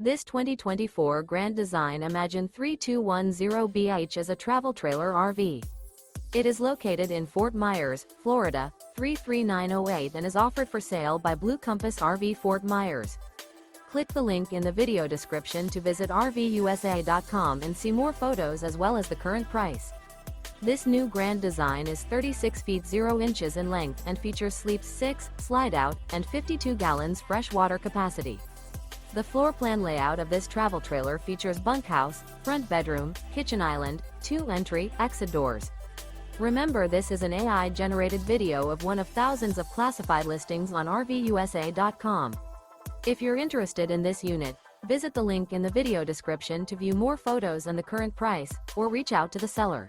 This 2024 Grand Design Imagine 3210BH is a travel trailer RV. It is located in Fort Myers, Florida, 33908 and is offered for sale by Blue Compass RV Fort Myers. Click the link in the video description to visit RVUSA.com and see more photos as well as the current price. This new Grand Design is 36 feet 0 inches in length and features sleeps 6, slide-out, and 52 gallons fresh water capacity. The floor plan layout of this travel trailer features bunkhouse, front bedroom, kitchen island, 2 entry, exit doors. Remember, this is an AI-generated video of one of thousands of classified listings on RVUSA.com. If you're interested in this unit, visit the link in the video description to view more photos and the current price, or reach out to the seller.